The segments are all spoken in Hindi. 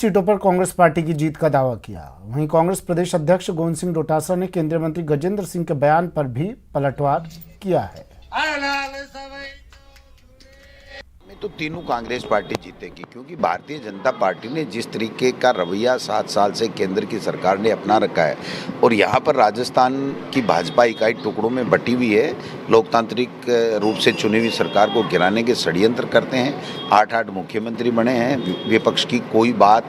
सीटों पर कांग्रेस पार्टी की जीत का दावा किया। वहीं कांग्रेस प्रदेश अध्यक्ष गोविंद सिंह डोटासरा ने केंद्रीय मंत्री गजेंद्र सिंह के बयान पर भी पलटवार किया है। तो तीनों कांग्रेस पार्टी जीतेगी, क्योंकि भारतीय जनता पार्टी ने जिस तरीके का रवैया 7 साल से केंद्र की सरकार ने अपना रखा है और यहाँ पर राजस्थान की भाजपा इकाई टुकड़ों में बटी हुई है, लोकतांत्रिक रूप से चुनी हुई सरकार को गिराने के षड्यंत्र करते हैं। 8 मुख्यमंत्री बने हैं, विपक्ष की कोई बात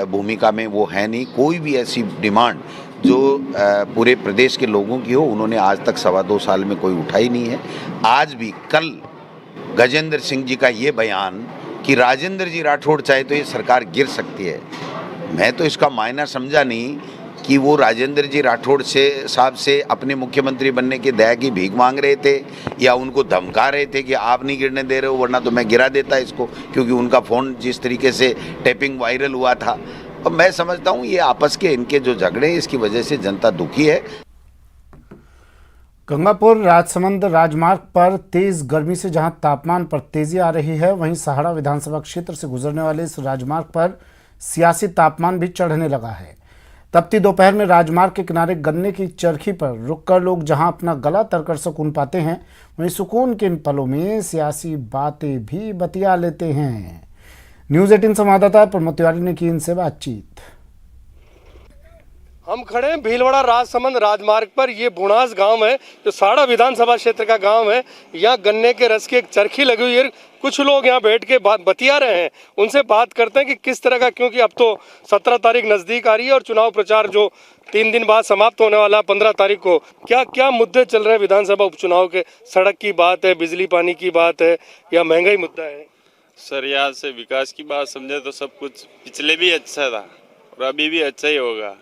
भूमिका में वो है नहीं। कोई भी ऐसी डिमांड जो पूरे प्रदेश के लोगों की हो, उन्होंने आज तक 2.25 साल में कोई उठाई नहीं है। आज भी कल गजेंद्र सिंह जी का ये बयान कि राजेंद्र जी राठौड़ चाहे तो ये सरकार गिर सकती है, मैं तो इसका मायना समझा नहीं कि वो राजेंद्र जी राठौड़ से साहब से अपने मुख्यमंत्री बनने के दया की भीख मांग रहे थे या उनको धमका रहे थे कि आप नहीं गिरने दे रहे हो वरना तो मैं गिरा देता इसको, क्योंकि उनका फ़ोन जिस तरीके से टैपिंग वायरल हुआ था। और मैं समझता हूँ ये आपस के इनके जो झगड़े हैं इसकी वजह से जनता दुखी है। गंगापुर राजसमंद राजमार्ग पर तेज गर्मी से जहां तापमान पर तेजी आ रही है, वहीं सहाड़ा विधानसभा क्षेत्र से गुजरने वाले इस राजमार्ग पर सियासी तापमान भी चढ़ने लगा है। तपती दोपहर में राजमार्ग के किनारे गन्ने की चरखी पर रुककर लोग जहां अपना गला तरकर सुकून पाते हैं, वहीं सुकून के इन पलों में सियासी बातें भी बतिया लेते हैं। न्यूज़ 18 संवाददाता प्रमोद तिवारी ने की इनसे बातचीत। हम खड़े हैं भीलवाड़ा राजसमंद राजमार्ग पर। ये बुणास गांव है जो सहाड़ा विधानसभा क्षेत्र का गांव है। यहाँ गन्ने के रस की एक चरखी लगी हुई है। कुछ लोग यहाँ बैठ के बतिया रहे हैं, उनसे बात करते हैं कि किस तरह का, क्योंकि अब तो 17 तारीख नज़दीक आ रही है और चुनाव प्रचार जो 3 दिन बाद समाप्त होने वाला 15 तारीख को, क्या क्या मुद्दे चल रहे हैं विधानसभा उपचुनाव के? सड़क की बात है, बिजली पानी की बात है या महंगाई मुद्दा है? सर, यहाँ से विकास की बात समझे तो सब कुछ पिछले भी अच्छा था और अभी भी अच्छा ही होगा।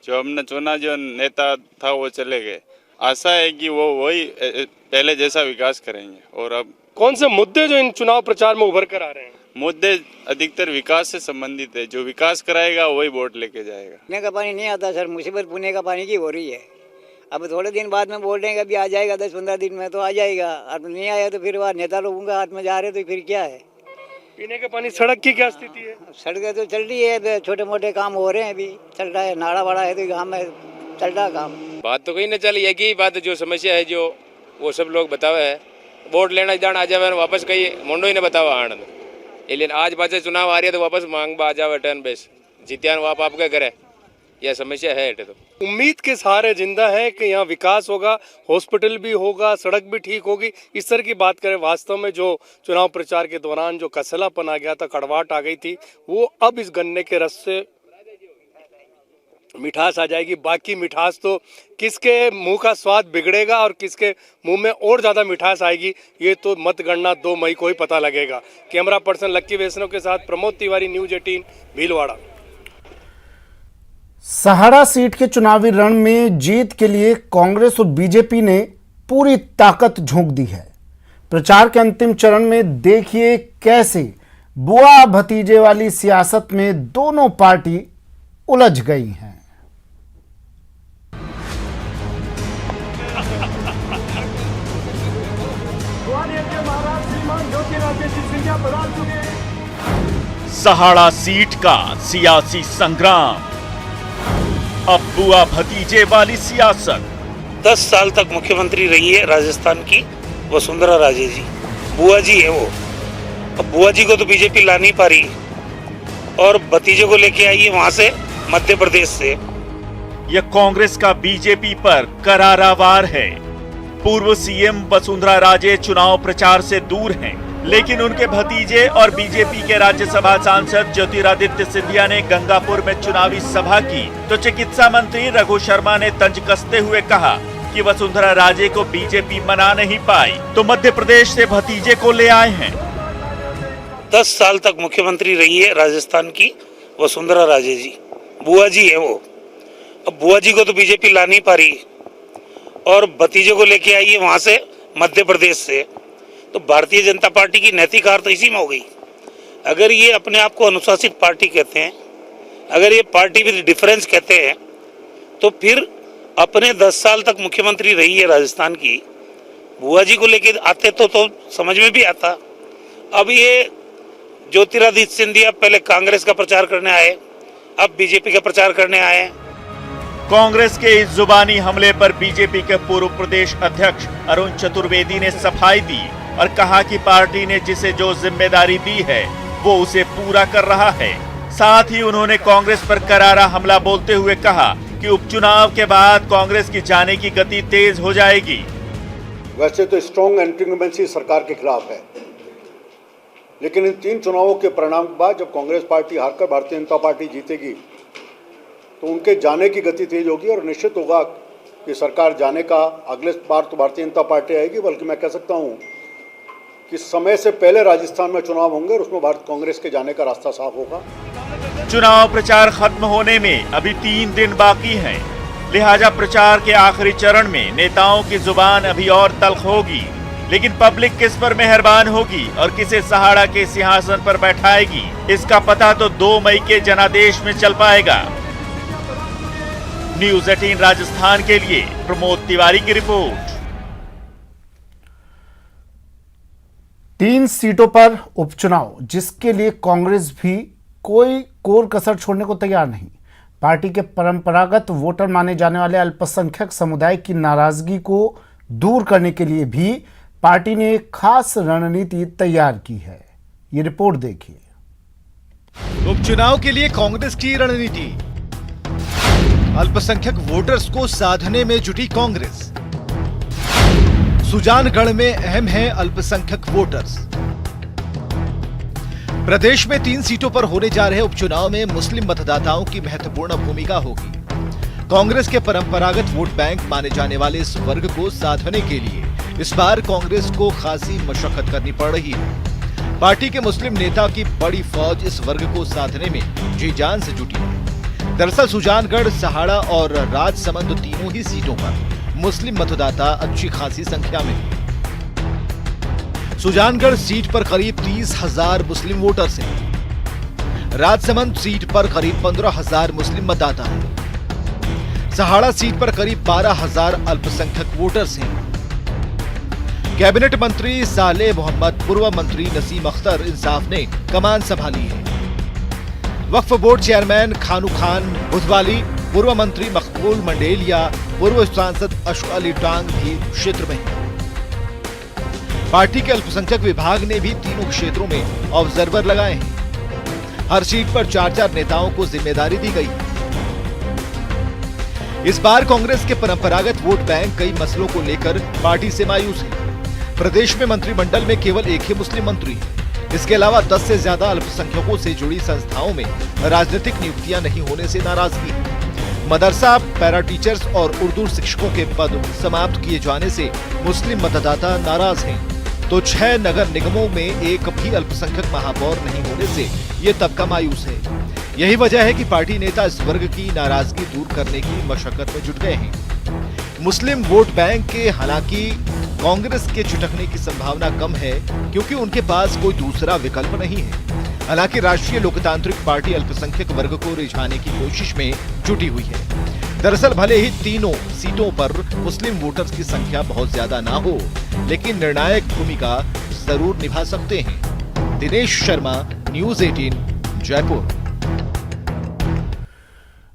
जो हमने चुना, जो नेता था वो चले गए। आशा है कि वो वही पहले जैसा विकास करेंगे। और अब कौन से मुद्दे जो इन चुनाव प्रचार में उभर कर आ रहे हैं? मुद्दे अधिकतर विकास से संबंधित है। जो विकास कराएगा वही वोट लेके जाएगा। पुणे का पानी नहीं आता सर, मुसीबत पुणे का पानी की हो रही है। अब थोड़े दिन बाद में बोल देंगे अभी आ जाएगा, 10-15 दिन में तो आ जाएगा। अब नहीं आया तो फिर वह नेता लोगों का हाथ में जा रहे तो फिर क्या है? पीने का पानी, सड़क की क्या स्थिति है? सड़कें तो चल रही है, छोटे मोटे काम हो रहे हैं, अभी चल रहा है। नाड़ा बड़ा है तो गाँव में चल रहा काम। बात तो कहीं न चल, एक ही बात जो समस्या है जो वो सब लोग बतावे है, वोट लेना जान आ जावे वापस कही मोंडो ही ने बतावा आनंद। लेकिन आज पाचे चुनाव आ रही है तो वापस मांग आ जावे टर्न बेस जीतियान वाप आपके करे, यह समस्या है। तो उम्मीद के सहारे जिंदा है कि यहाँ विकास होगा, हॉस्पिटल भी होगा, सड़क भी ठीक होगी, इस तरह की बात करें। वास्तव में जो चुनाव प्रचार के दौरान जो कसलापन आ गया था, कड़वाहट आ गई थी, वो अब इस गन्ने के रस से मिठास आ जाएगी। बाकी मिठास तो किसके मुंह का स्वाद बिगड़ेगा और किसके मुंह में और ज़्यादा मिठास आएगी, ये तो मतगणना 2 मई को ही पता लगेगा। कैमरा पर्सन लक्की वैष्णव के साथ प्रमोद तिवारी, न्यूज़ 18 भीलवाड़ा। सहाड़ा सीट के चुनावी रण में जीत के लिए कांग्रेस और बीजेपी ने पूरी ताकत झोंक दी है। प्रचार के अंतिम चरण में देखिए कैसे बुआ भतीजे वाली सियासत में दोनों पार्टी उलझ गई हैं। सहाड़ा सीट का सियासी संग्राम, अब बुआ भतीजे वाली सियासत। 10 साल तक मुख्यमंत्री रही है राजस्थान की वसुंधरा राजे जी, बुआ जी है वो। अब बुआ जी को तो बीजेपी ला नहीं पा रही और भतीजे को लेके आई है वहां से, मध्य प्रदेश से। यह कांग्रेस का बीजेपी पर करारा वार है। पूर्व सीएम वसुंधरा राजे चुनाव प्रचार से दूर हैं, लेकिन उनके भतीजे और बीजेपी के राज्यसभा सांसद ज्योतिरादित्य सिंधिया ने गंगापुर में चुनावी सभा की तो चिकित्सा मंत्री रघु शर्मा ने तंज कसते हुए कहा कि वसुंधरा राजे को बीजेपी मना नहीं पाई तो मध्य प्रदेश से भतीजे को ले आए हैं। 10 साल तक मुख्यमंत्री रही है राजस्थान की वसुंधरा राजे जी, बुआ जी है वो। अब बुआ जी को तो बीजेपी ला नहीं पा रही और भतीजे को लेके आई है वहां से, मध्य प्रदेश से। तो भारतीय जनता पार्टी की नैतिक हार तो इसी में हो गई। अगर ये अपने आप को अनुशासित पार्टी कहते हैं, अगर ये पार्टी विद डिफरेंस कहते हैं, तो फिर अपने 10 साल तक मुख्यमंत्री रही है राजस्थान की, बुआ जी को लेके आते तो समझ में भी आता। अब ये ज्योतिरादित्य सिंधिया पहले कांग्रेस का प्रचार करने आए, अब बीजेपी का प्रचार करने आए हैं। कांग्रेस के इस जुबानी हमले पर बीजेपी के पूर्व प्रदेश अध्यक्ष अरुण चतुर्वेदी ने सफाई दी और कहा कि पार्टी ने जिसे जो जिम्मेदारी दी है वो उसे पूरा कर रहा है। साथ ही उन्होंने कांग्रेस पर करारा हमला बोलते हुए कहा कि उपचुनाव के बाद कांग्रेस की जाने की गति तेज हो जाएगी। वैसे तो स्ट्रॉन्ग एंटी सरकार के खिलाफ है, लेकिन इन 3 चुनावों के परिणाम के बाद जब कांग्रेस पार्टी हारकर भारतीय जनता पार्टी जीतेगी तो उनके जाने की गति तेज होगी और निश्चित होगा कि सरकार जाने का अगले बार तो भारतीय जनता पार्टी आएगी, बल्कि मैं कह सकता हूं कि समय से पहले राजस्थान में चुनाव होंगे और उसमें भारत कांग्रेस के जाने का रास्ता साफ होगा। चुनाव प्रचार खत्म होने में अभी 3 दिन बाकी हैं, लिहाजा प्रचार के आखिरी चरण में नेताओं की जुबान अभी और तल्ख होगी। लेकिन पब्लिक किस पर मेहरबान होगी और किसे सहाड़ा के सिंहासन पर बैठाएगी, इसका पता तो 2 मई के जनादेश में चल पाएगा। न्यूज़ 18 राजस्थान के लिए प्रमोद तिवारी की रिपोर्ट। 3 सीटों पर उपचुनाव, जिसके लिए कांग्रेस भी कोई कोर कसर छोड़ने को तैयार नहीं। पार्टी के परंपरागत वोटर माने जाने वाले अल्पसंख्यक समुदाय की नाराजगी को दूर करने के लिए भी पार्टी ने एक खास रणनीति तैयार की है। ये रिपोर्ट देखिए। उपचुनाव के लिए कांग्रेस की रणनीति। अल्पसंख्यक वोटर्स को साधने में जुटी कांग्रेस। सुजानगढ़ में अहम है अल्पसंख्यक वोटर्स। प्रदेश में 3 सीटों पर होने जा रहे उपचुनाव में मुस्लिम मतदाताओं की महत्वपूर्ण भूमिका होगी। कांग्रेस के परंपरागत वोट बैंक माने जाने वाले इस वर्ग को साधने के लिए इस बार कांग्रेस को खासी मशक्कत करनी पड़ रही है। पार्टी के मुस्लिम नेता की बड़ी फौज इस वर्ग को साधने में जी जान से जुटी है। दरअसल सुजानगढ़, सहाड़ा और राजसमंद तीनों ही सीटों पर मुस्लिम मतदाता अच्छी खासी संख्या में हैं। सुजानगढ़ सीट पर करीब 30,000 मुस्लिम वोटर्स हैं। राजसमंद सीट पर करीब 15,000 मुस्लिम मतदाता हैं। सहाड़ा सीट पर करीब 12,000 अल्पसंख्यक वोटर्स हैं। कैबिनेट मंत्री सालेह मोहम्मद, पूर्व मंत्री नसीम अख्तर इंसाफ ने कमान संभाली है। वक्फ बोर्ड चेयरमैन खानू खान बुधवाली, पूर्व मंत्री मकबूल मंडेलिया, पूर्व सांसद अशोक अली टांग भी क्षेत्र में हैं। पार्टी के अल्पसंख्यक विभाग ने भी तीनों क्षेत्रों में ऑब्जर्वर लगाए हैं। हर सीट पर 4-4 नेताओं को जिम्मेदारी दी गई। इस बार कांग्रेस के परंपरागत वोट बैंक कई मसलों को लेकर पार्टी से मायूस है। प्रदेश में मंत्रिमंडल में केवल एक ही मुस्लिम मंत्री है। इसके अलावा 10 से ज्यादा अल्पसंख्यकों से जुड़ी संस्थाओं में राजनीतिक नियुक्तियां नहीं होने से नाराजगी है। मदरसा, पैरा टीचर्स और उर्दू शिक्षकों के पद समाप्त किए जाने से मुस्लिम मतदाता नाराज हैं। तो 6 नगर निगमों में एक भी अल्पसंख्यक महापौर नहीं होने से ये तबका मायूस है। यही वजह है कि पार्टी नेता इस वर्ग की नाराजगी दूर करने की मशक्कत में जुट गए हैं। मुस्लिम वोट बैंक के हालांकि कांग्रेस के झुटकने की संभावना कम है, क्योंकि उनके पास कोई दूसरा विकल्प नहीं है। हालांकि राष्ट्रीय लोकतांत्रिक पार्टी अल्पसंख्यक वर्ग को रिझाने की कोशिश में जुटी हुई है। दरअसल भले ही तीनों सीटों पर मुस्लिम वोटर्स की संख्या बहुत ज्यादा ना हो, लेकिन निर्णायक भूमिका जरूर निभा सकते हैं। दिनेश शर्मा, न्यूज़ 18, जयपुर।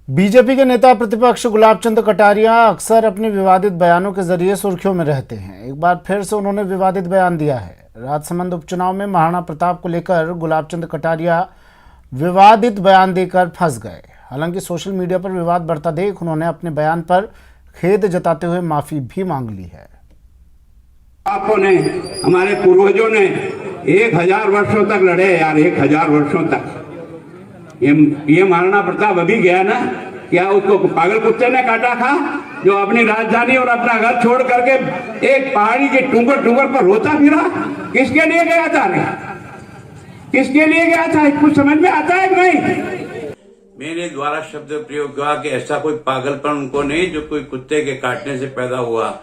बीजेपी के नेता प्रतिपक्ष गुलाब चंद कटारिया अक्सर अपने विवादित बयानों के जरिए सुर्खियों में रहते हैं। एक बार फिर से उन्होंने विवादित बयान दिया है। राजसमंद उपचुनाव में महाराणा प्रताप को लेकर गुलाब चंद कटारिया विवादित बयान देकर फंस गए। हालांकि सोशल मीडिया पर विवाद बढ़ता देख उन्होंने अपने बयान पर खेद जताते हुए माफी भी मांग ली है। आपने हमारे पूर्वजों ने 1000 वर्षों तक लड़े यार, 1000 वर्षों तक। ये महाराणा प्रताप अभी गया ना, क्या उसको पागल कुत्ते ने काटा था जो अपनी राजधानी और अपना घर छोड़ करके एक पहाड़ी के टुंगर पर रोता फिरा? किसके लिए गया था रे? किसके लिए गया था? कुछ समझ में आता है कि नहीं? मेरे द्वारा शब्द प्रयोग हुआ कि ऐसा कोई पागलपन उनको नहीं जो कोई कुत्ते के काटने से पैदा हुआ।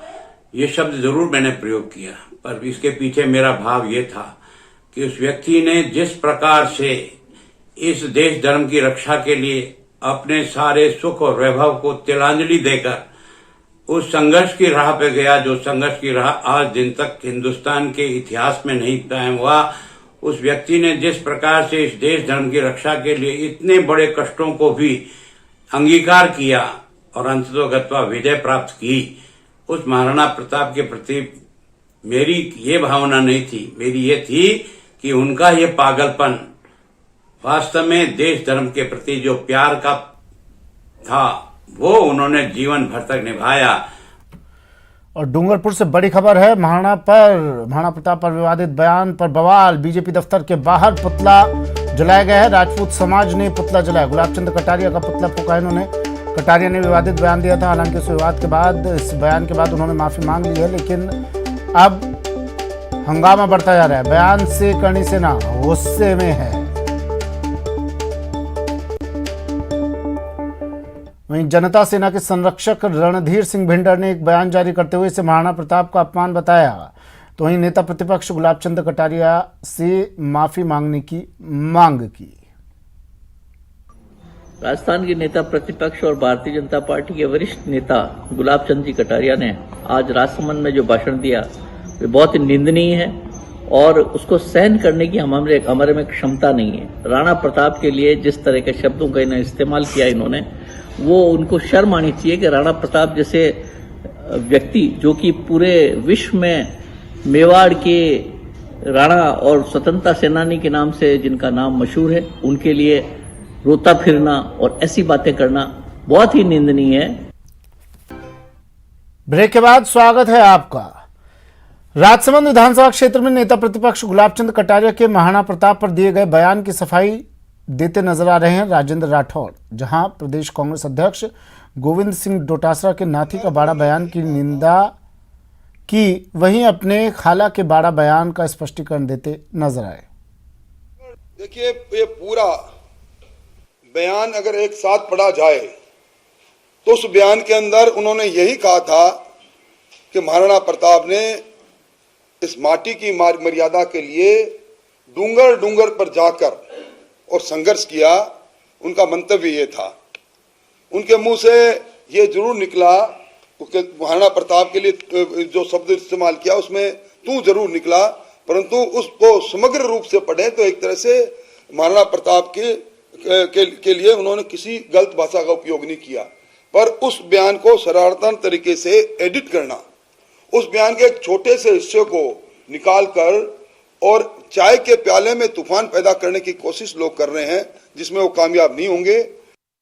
ये शब्द जरूर मैंने प्रयोग किया, पर इसके पीछे मेरा भाव ये था कि उस व्यक्ति ने जिस प्रकार से इस देश धर्म की रक्षा के लिए अपने सारे सुख और वैभव को तिलांजलि देकर उस संघर्ष की राह पे गया, जो संघर्ष की राह आज दिन तक हिंदुस्तान के इतिहास में नहीं कायम हुआ, उस व्यक्ति ने जिस प्रकार से इस देश धर्म की रक्षा के लिए इतने बड़े कष्टों को भी अंगीकार किया और अंततोगत्वा विजय प्राप्त की, उस महाराणा प्रताप के प्रति मेरी ये भावना नहीं थी। मेरी ये थी कि उनका ये पागलपन वास्तव में देश धर्म के प्रति जो प्यार का था वो उन्होंने जीवन भर तक निभाया। और डूंगरपुर से बड़ी खबर है, महाराणा प्रताप पर विवादित बयान पर बवाल। बीजेपी दफ्तर के बाहर पुतला जलाया गया है। राजपूत समाज ने पुतला जलाया। गुलाबचंद कटारिया का पुतला फूका इन्होंने। कटारिया ने विवादित बयान दिया था। हालांकि इस विवाद के बाद, इस बयान के बाद उन्होंने माफी मांग ली है, लेकिन अब हंगामा बढ़ता जा रहा है। बयान से करनी से ना, गुस्से में है। वहीं जनता सेना के संरक्षक रणधीर सिंह भिंडर ने एक बयान जारी करते हुए इसे महाराणा प्रताप का अपमान बताया। तो वहीं नेता प्रतिपक्ष गुलाबचंद कटारिया से माफी मांगने की मांग की। राजस्थान के नेता प्रतिपक्ष और भारतीय जनता पार्टी के वरिष्ठ नेता गुलाबचंद जी कटारिया ने आज राजसमंद में जो भाषण दिया वे बहुत ही निंदनीय है और उसको सहन करने की हमारे में क्षमता नहीं है। राणा प्रताप के लिए जिस तरह के शब्दों का इन्होंने इस्तेमाल किया इन्होंने, वो उनको शर्म आनी चाहिए कि राणा प्रताप जैसे व्यक्ति जो कि पूरे विश्व में मेवाड़ के राणा और स्वतंत्रता सेनानी के नाम से जिनका नाम मशहूर है, उनके लिए रोता फिरना और ऐसी बातें करना बहुत ही निंदनीय है। ब्रेक के बाद स्वागत है आपका। राजसमंद विधानसभा क्षेत्र में नेता प्रतिपक्ष गुलाबचंद कटारिया के महाराणा प्रताप पर दिए गए बयान की सफाई देते नजर आ रहे हैं राजेंद्र राठौड़। जहां प्रदेश कांग्रेस अध्यक्ष गोविंद सिंह डोटासरा के नाथी का बाड़ा बयान की निंदा की, वहीं अपने खाला के बाड़ा बयान का स्पष्टीकरण देते नजर आए। देखिए, ये पूरा बयान अगर एक साथ पढ़ा जाए तो उस बयान के अंदर उन्होंने यही कहा था कि महाराणा प्रताप ने इस माटी की मर्यादा के लिए डूंगर पर जाकर और संघर्ष किया। उनका मंतव्य ये था। उनके मुंह से ये जरूर निकला कि महाराणा प्रताप के लिए जो शब्द इस्तेमाल किया उसमें तू जरूर निकला, परंतु उसको समग्र रूप से पढ़े तो एक तरह से महाराणा प्रताप के लिए उन्होंने किसी गलत भाषा का उपयोग नहीं किया। पर उस बयान को शरारतन तरीके से एडिट करना, उस बयान के एक छोटे से हिस्से को निकाल कर और चाय के प्याले में तूफान पैदा करने की कोशिश लोग कर रहे हैं, जिसमें वो कामयाब नहीं होंगे।